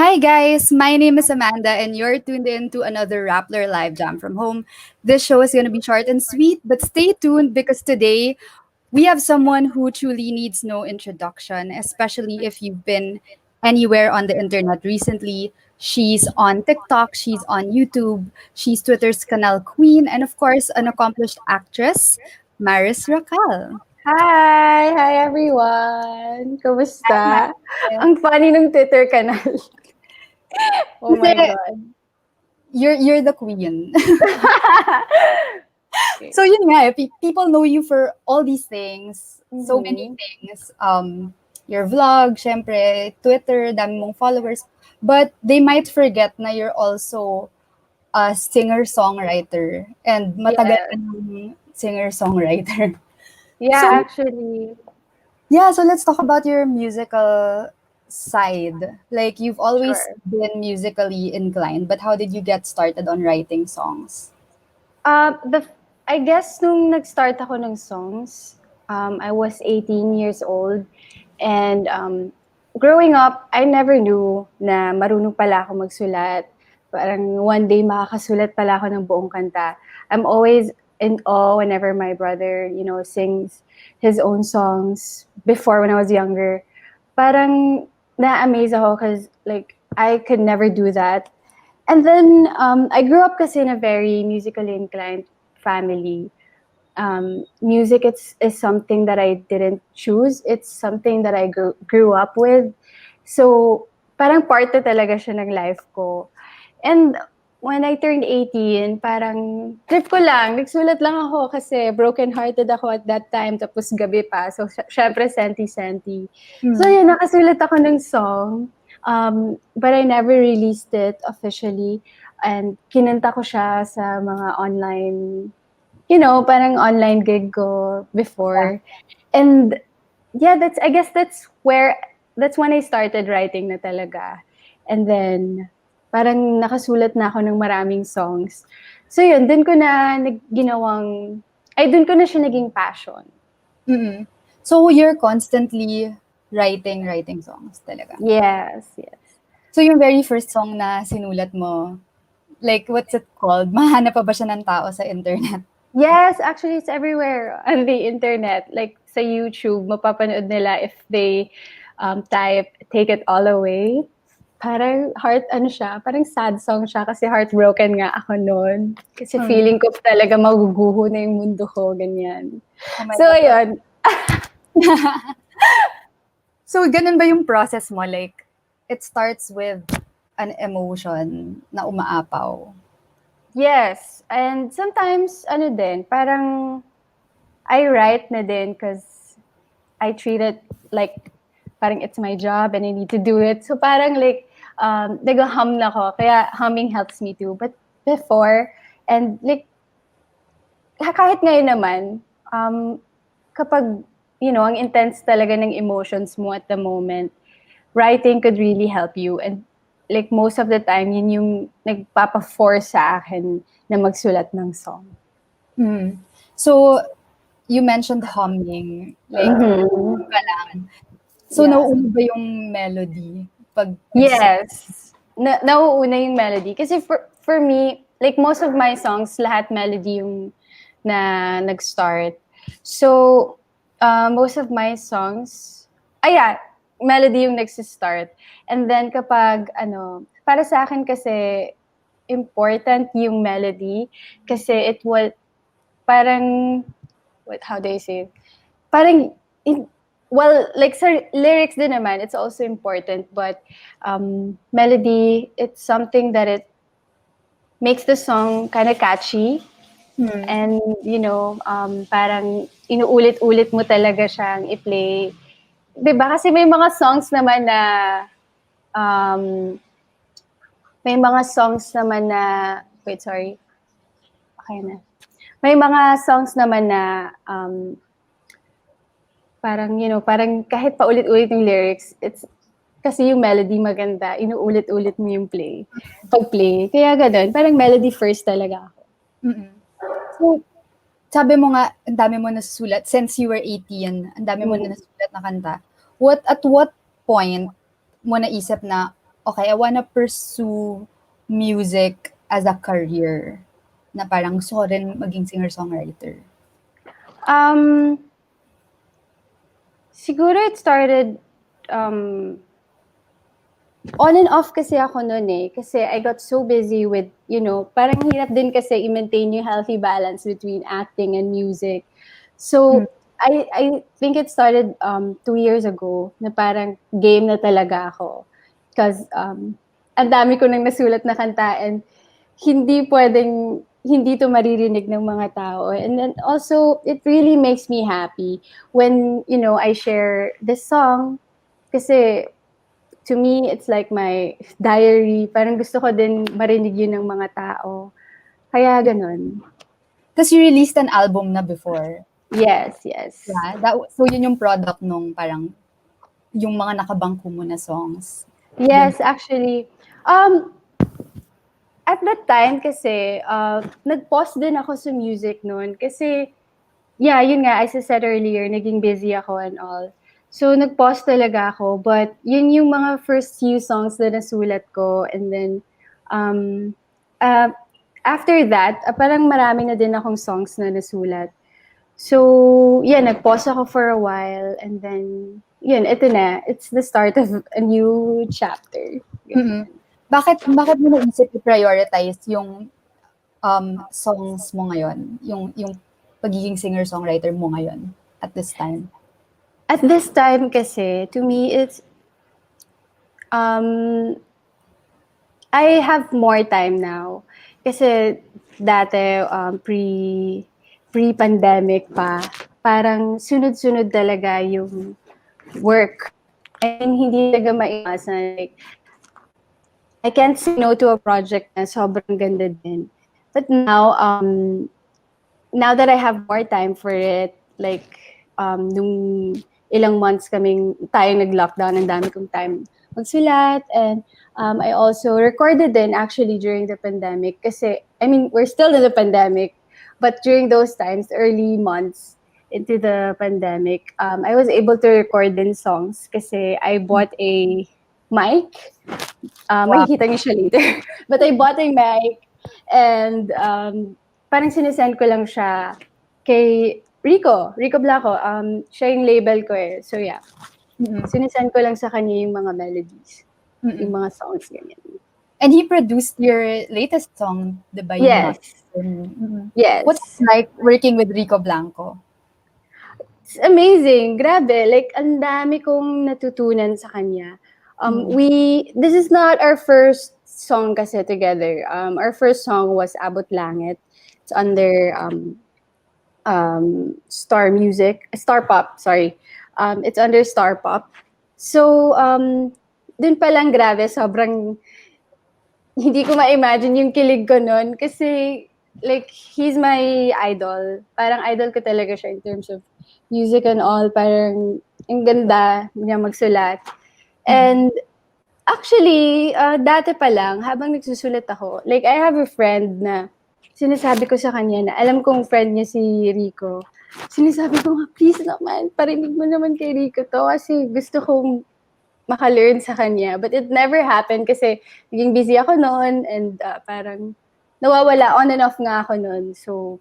Hi guys, my name is Amanda and you're tuned in to another Rappler live jam from home. This show is going to be short and sweet, but stay tuned because today we have someone who truly needs no introduction, especially if you've been anywhere on the internet recently. She's on TikTok, she's on YouTube, she's Twitter's canal queen, and of course, an accomplished actress, Maris Racal. Hi! Everyone! Hi, Kamusta? Maris. Ang funny ng Twitter kanal. Oh Kasi my God. you're the queen. So yun nga, people know you for all these things, so many Mhm. things. Your vlog, syempre, Twitter, dami mong followers. But they might forget na you're also a singer-songwriter. And matagal ka Yes. ng singer-songwriter. Yeah, So, actually, yeah, so let's talk about your musical side. Like, you've always sure. been musically inclined, but how did you get started on writing songs? The I guess nung nag-start ako ng songs, I was 18 years old. And growing up, I never knew na marunong pala ako magsulat. Parang one day makakasulat pala ako ng buong kanta. I'm always in awe whenever my brother, sings his own songs before when I was younger. Parang na-amaze ako because like I could never do that. And then I grew up kasi in a very musically inclined family. Music is something that I didn't choose. It's something that I grew up with. So, parang parte talaga siya ng life ko. And when I turned 18, parang trip ko lang. Nagsulat lang ako kasi broken-hearted ako at that time. Tapos gabi pa. So, syempre, senti-senti. So, Hmm. yun, nakasulat ako ng song. But I never released it officially. And kinanta ko siya sa mga online, parang online gig ko Yeah. before. And yeah, I guess that's when I started writing na talaga. And then parang nakasulat na ako ng maraming songs. So yun, dun ko na dun ko na siya naging passion. Mm. So you're constantly writing songs talaga. Yes, yes. So yung very first song na sinulat mo, like what's it called? Mahanap pa ba siya ng tao sa internet? Yes, actually, it's everywhere on the internet. Like sa YouTube, mapapanood nila if they type "Take It All Away." Parang ano siya, parang sad song siya kasi heartbroken nga ako noon. Kasi Hmm. feeling ko talaga maguguho na yung mundo ko, ganyan. Oh my So, God. ayun. So ganun ba yung process mo? Like, it starts with an emotion na umaapaw. Yes. And sometimes, ano din, parang I write na din because I treat it like parang it's my job and I need to do it. So parang like, nag-hum na ko. Kaya humming helps me too. But before, and like, kahit ngayon naman, kapag, ang intense talaga ng emotions mo at the moment, writing could really help you. And like most of the time, yun yung nagpapa-force sa akin na magsulat ng song. Hmm. So you mentioned humming, like Mhm. ka lang. So Yeah. nauuna ba yung melody pag Yes. Nauuna yung melody. Kasi for me, like most of my songs, lahat melody yung na nag-start. So, most of my songs, yeah, melody yung nag-start. And then kapag, para sa akin kasi, important yung melody kasi it will, parang, how do I say? Parang, well, like sa lyrics din naman, it's also important, but melody, it's something that it makes the song kind of catchy. Hmm. And, parang inuulit-ulit mo talaga siyang i-play. 'Di ba? Kasi may mga songs naman na, um, may mga songs naman na, wait, sorry. Okay na. May mga songs naman na, parang, parang kahit paulit-ulit yung lyrics, it's, kasi yung melody maganda, inuulit-ulit mo yung pag-play. Kaya ganun, parang melody first talaga ako. Mm. So sabi mo nga, ang dami mo nasusulat since you were 18, ang dami mo na nasusulat na kanta. At what point mo naisip na, okay, I wanna pursue music as a career, na parang gusto ko rin maging singer-songwriter? Um, Siguro it started um, on and off kasi ako noon eh. Kasi I got so busy with, parang hirap din kasi i-maintain yung healthy balance between acting and music. Hmm. So, I think it started 2 years ago na parang game na talaga ako. Because ang dami ko nang nasulat na kanta and hindi pwedeng hindi to maririnig ng mga tao. And then also, it really makes me happy when, I share this song kasi to me, it's like my diary. Parang gusto ko din marinig yun ng mga tao. Kaya ganun. Tas you released an album na before. Yes, yes. Yeah, so yun yung product nung parang yung mga nakabangko mo na songs. Dun. Yes, actually. Um, at that time kasi, nag-pause din ako sa music noon. Kasi, yeah, yun nga, as I said earlier, naging busy ako and all. So, nag-pause talaga ako. But, yun yung mga first few songs na nasulat ko. And then, um, uh, after that, parang marami na din akong songs na nasulat. So, yeah, nag-pause ako for a while. And then, yun, ito na. It's the start of a new chapter. Mm. Bakit mo naisip i-prioritize yung songs mo ngayon? Yung pagiging singer-songwriter mo ngayon at this time? At this time kasi, to me, um, I have more time now. Kasi dati, pre-pandemic pa, parang sunod-sunod talaga yung work. And hindi talaga maiwasan. Like, I can't say no to a project na sobrang ganda din. But now that I have more time for it, like, nung ilang months tayong nag-lockdown, ang dami kong time magsulat. And I also recorded din actually during the pandemic. Kasi, I mean, we're still in the pandemic. But during those times, early months into the pandemic, I was able to record din songs kasi I bought a mic. Wow. Makikita niyo siya later. But I bought a mic and parang sinesend ko lang siya kay Rico Blanco. Siya yung label ko eh. So yeah, Mm-mm. sinesend ko lang sa kanya yung mga melodies, yung Mm-mm. mga songs ganyan. And he produced your latest song, di ba? Yung Not Yes, For Me. Mm-mm. What's it yes. like working with Rico Blanco? It's amazing. Grabe. Like, ang dami kong natutunan sa kanya. Mm. This is not our first song kasi together. Our first song was Abot Langit. It's under Star Pop, sorry. It's under Star Pop. So, dun pa lang grabe, sobrang hindi ko ma-imagine yung kilig ko nun kasi like he's my idol. Parang idol ko talaga siya in terms of music and all. Parang ang ganda niya magsulat. Mm. And actually, dati pa lang, habang nagsusulat ako, like I have a friend na sinasabi ko sa kanya na alam kong friend niya si Rico. Sinasabi ko nga, please naman, parinig mo naman kay Rico to kasi gusto kong maka-learn sa kanya. But it never happened kasi naging busy ako noon and parang nawawala on and off nga ako noon. So,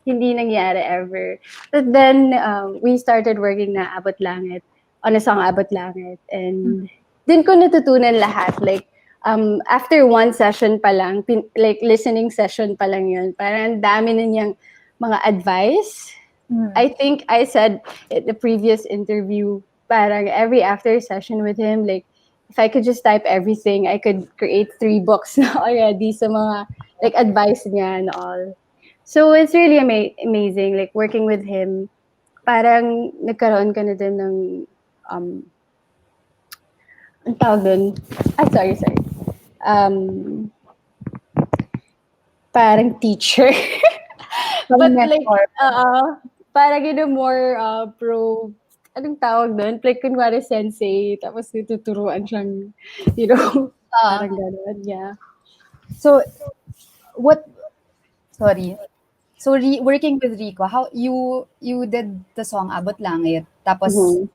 hindi nangyari ever. But then, we started working na Abot Langit, on a song Abot Langit. And din ko natutunan lahat. Like, after one session pa lang, like listening session pa lang yun, parang ang dami na niyang mga advice. Mm. I think I said in the previous interview, parang every after session with him, like, if I could just type everything, I could create 3 books na already sa mga, like, advice niya and all. So, it's really amazing, like, working with him. Parang nagkaroon ka na din ng, ang tawag dun? Sorry. Um, Parang teacher. Parang But like, mentor. parang yun a more anong tawag doon? Like, kunwari sensei, tapos tuturuan siyang, you know, Ah, parang gano'n, yeah. so, what, sorry. So working with Rico, how you did the song Abot Langit, tapos Mhm.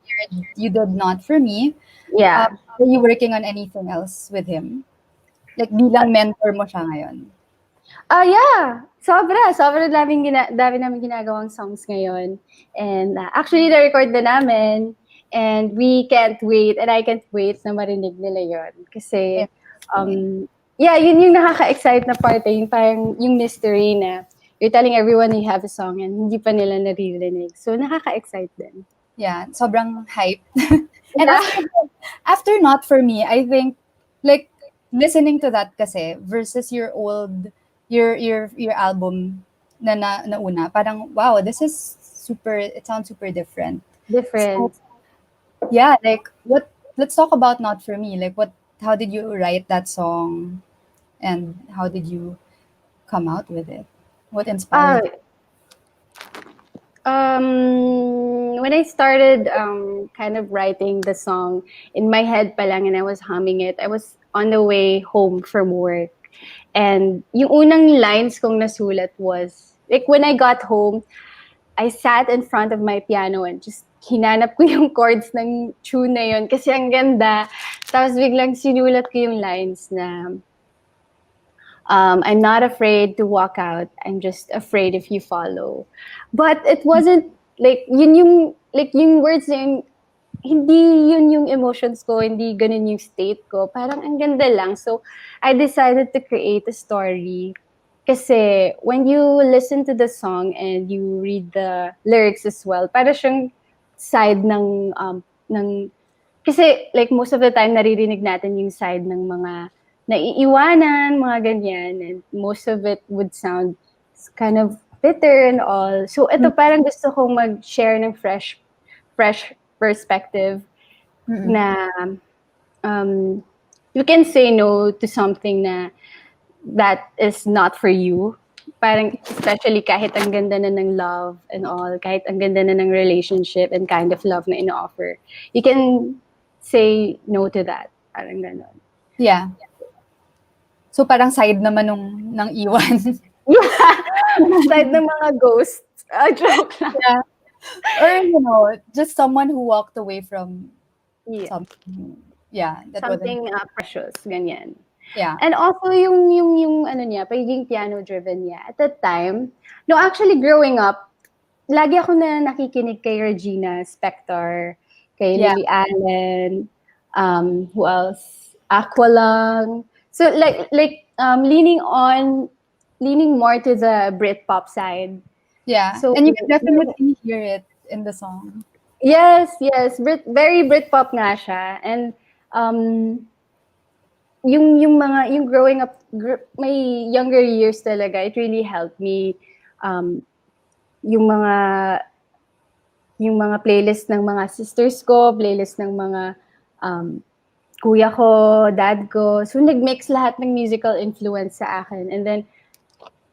you did Not For Me. Yeah. Are you working on anything else with him? Like bilang mentor mo siya ngayon? Yeah. Sobra dami naming ginagawang songs ngayon. And actually, na-record na namin. And we can't wait, and I can't wait na marinig nila yon. Kasi, Interesting. yeah, yun yung nakaka-excite na part eh. Yung parang yung mystery na you're telling everyone you have a song and hindi pa nila naririnig. So, nakaka-excite din. Yeah, sobrang hype. And Yeah. after Not For Me, I think like listening to that kasi versus your album na una, parang wow, this is super, it sounds super different. So Different. yeah, like what, let's talk about Not For Me. Like what, how did you write that song and how did you come out with it? What Uh, inspired when I started kind of writing the song in my head pa lang and I was humming it, I was on the way home from work. And yung unang lines kong nasulat was, like when I got home, I sat in front of my piano and just hinanap ko yung chords ng tune na yun kasi ang ganda. Tapos biglang sinulat ko yung lines na, I'm not afraid to walk out. I'm just afraid if you follow. But it wasn't like yun yung like yung words na yun, hindi yun yung emotions ko, hindi ganun yung state ko. Parang ang ganda lang. So I decided to create a story. Kasi when you listen to the song and you read the lyrics as well, para siyang side ng kasi like most of the time naririnig natin yung side ng mga naiiwanan, mga ganyan, and most of it would sound kind of bitter and all. So ito it? parang gusto kong mag-share ng fresh perspective Mm-mm. na um, you can say no to something na that is not for you. Parang especially kahit ang ganda na ng love and all, kahit ang ganda na ng relationship and kind of love na ino-offer, you can say no to that. Parang ganon. Yeah. So parang side naman ng iwan. Side ng mga ghosts. Joke lang. Yeah. Or just someone who walked away from Yeah. something. Yeah, that wasn't. Something precious, ganyan. Yeah. And also yung ano niya, pagiging piano driven niya. At that time, no, actually growing up, lagi ako na nakikinig kay Regina Spektor, kay Yeah. Lily Allen, who else? Aqua lang. So leaning more to the Britpop side. Yeah. So And you can definitely hear it in the song. yes, very Britpop nga siya. And um, yung mga yung growing up my younger years talaga, it really helped me um, yung mga playlist ng mga sisters ko, playlist ng mga um, kuya ko, dad ko. So nag-mix lahat ng musical influence sa akin. And then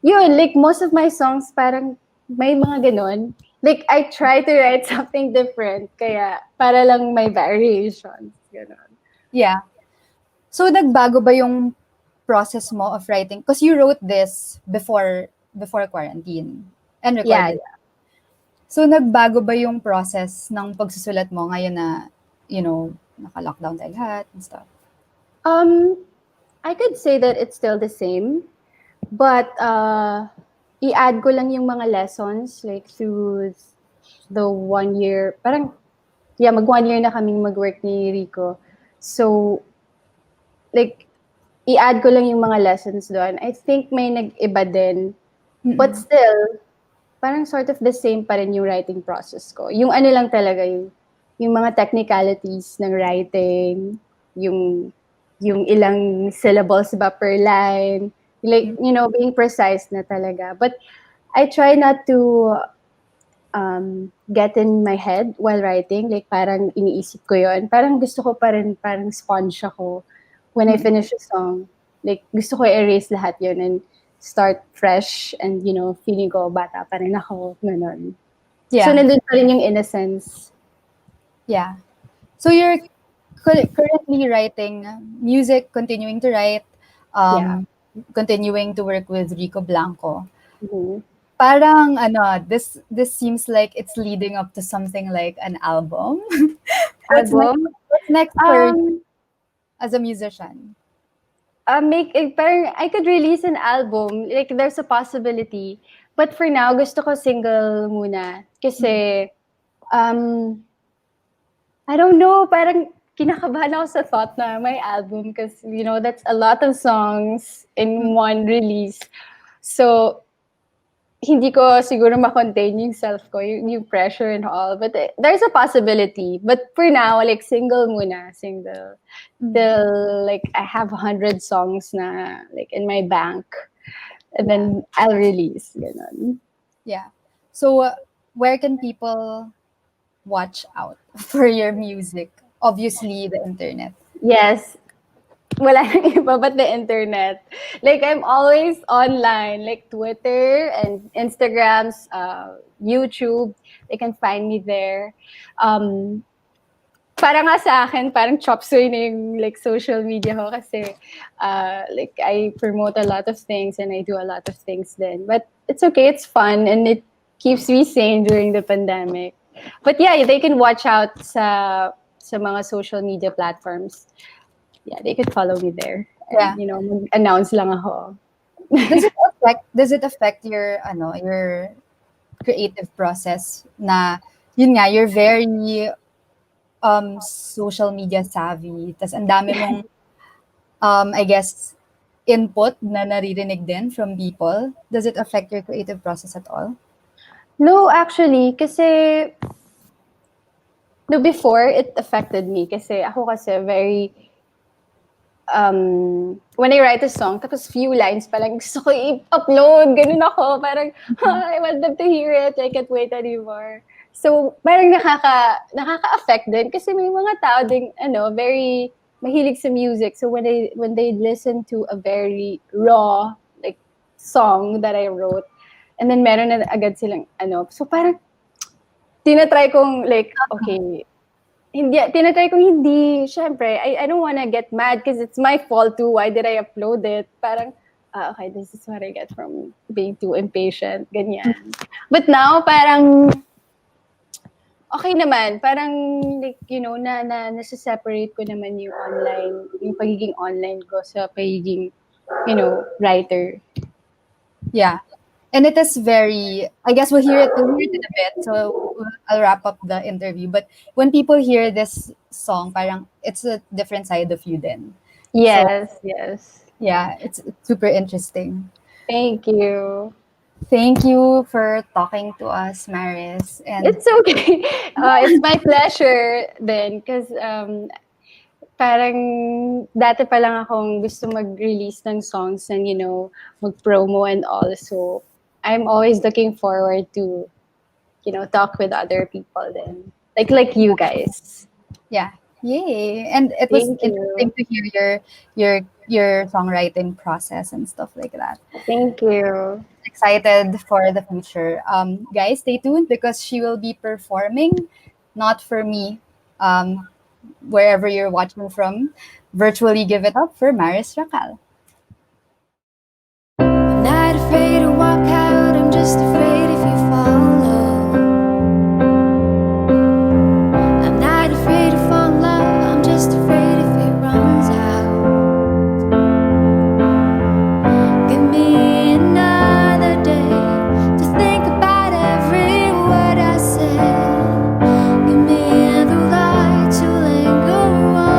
yun, like most of my songs parang may mga ganon. Like I try to write something different kaya para lang may variations, ganon. Yeah. So nagbago ba yung process mo of writing? Because you wrote this before quarantine and Yeah. recorded. So nagbago ba yung process ng pagsusulat mo ngayon na, naka-lockdown tayo lahat and stuff? Um, I could say that it's still the same, but i-add ko lang yung mga lessons like through the 1 year. Parang yeah, mag 1 year na kaming mag-work ni Rico. So like i-add ko lang yung mga lessons doon. I think may nag-iba din, but Mm-mm. still parang sort of the same pa rin yung writing process ko. Yung ano lang talaga yung mga technicalities ng writing, yung yung ilang syllables ba per line, like being precise na talaga. But I try not to get in my head while writing, like parang iniisip ko yon. Parang gusto ko pa rin, parang sponge ako when I Mm-mm. finish a song. Like gusto ko erase lahat yon and start fresh and feeling ko bata pa rin ako, ganun. So Yeah. nandun pa rin yung innocence. Yeah. So you're currently writing music, continuing to write, Yeah. um, continuing to work with Rico Blanco. Mhm. Parang ano, this seems like it's leading up to something like an album. What's next? Album? What's next for you Um, as a musician? parang I could release an album. Like, there's a possibility. But for now, gusto ko single muna. Mm, Kasi, um, I don't know, parang kinakabahan ako sa thought na may album because, that's a lot of songs mm, in one release. So, hindi ko siguro ma-contain yung self ko, yung pressure and all. But there's a possibility. But for now, like, single muna, single. mm. Till, like, I have 100 songs na, like, in my bank. And Yeah, then I'll release. Ganon. yeah. So, where can people watch out for your music? Obviously, the internet. Yes, wala nang iba but the internet. Like, I'm always online, like Twitter and Instagrams, YouTube. They can find me there. Um, Parang nga sa akin, parang chop suey na yung like social media ko kasi like I promote a lot of things and I do a lot of things then. But it's okay, it's fun and it keeps me sane during the pandemic. But yeah, they can watch out sa mga social media platforms. Yeah, they could follow me there and Yeah. mag-announce lang ako. Does it affect your your creative process na yun nga you're very social media savvy tas ang dami mong I guess input na naririnig din from people. Does it affect your creative process at all? No, actually, kasi no, before it affected me kasi ako kasi very when I write a song, tapos few lines pa lang, gusto ko i-upload, ganun ako, parang, I want them to hear it, I can't wait anymore. So, parang nakaka-affect din, kasi may mga tao ding, very mahilig sa music, so when they listen to a very raw, like, song that I wrote, and then meron na agad silang, so parang, tinatry kong, like, okay, tinatry kong hindi, syempre, I don't wanna get mad because it's my fault too. Why did I upload it? Parang, okay, this is what I get from being too impatient, ganyan. But now, parang, okay naman. Parang, like, nasa-separate ko naman yung pagiging online ko sa pagiging, writer. Yeah. And it is very, I guess we'll hear it in a bit. So I'll wrap up the interview. But when people hear this song, parang it's a different side of you then. So Yes, yes. yeah, it's super interesting. Thank you. Thank you for talking to us, Maris. And It's okay. It's my pleasure then because parang dati pa lang akong gusto mag-release ng songs and, mag-promo and all. So, I'm always looking forward to, talk with other people then. Like you guys. yeah, yay! And it was Thank interesting you. to hear your songwriting process and stuff like that. Thank you. Excited for the future. Guys, stay tuned because she will be performing, not for me, wherever you're watching from. Virtually give it up for Maris Racal. I'm not afraid to walk out, I'm just afraid if you follow. I'm not afraid to fall in love, I'm just afraid if it runs out. Give me another day to think about every word I said. Give me the light to linger on.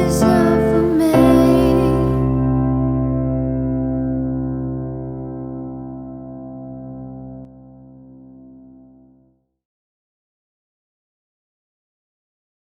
is yours.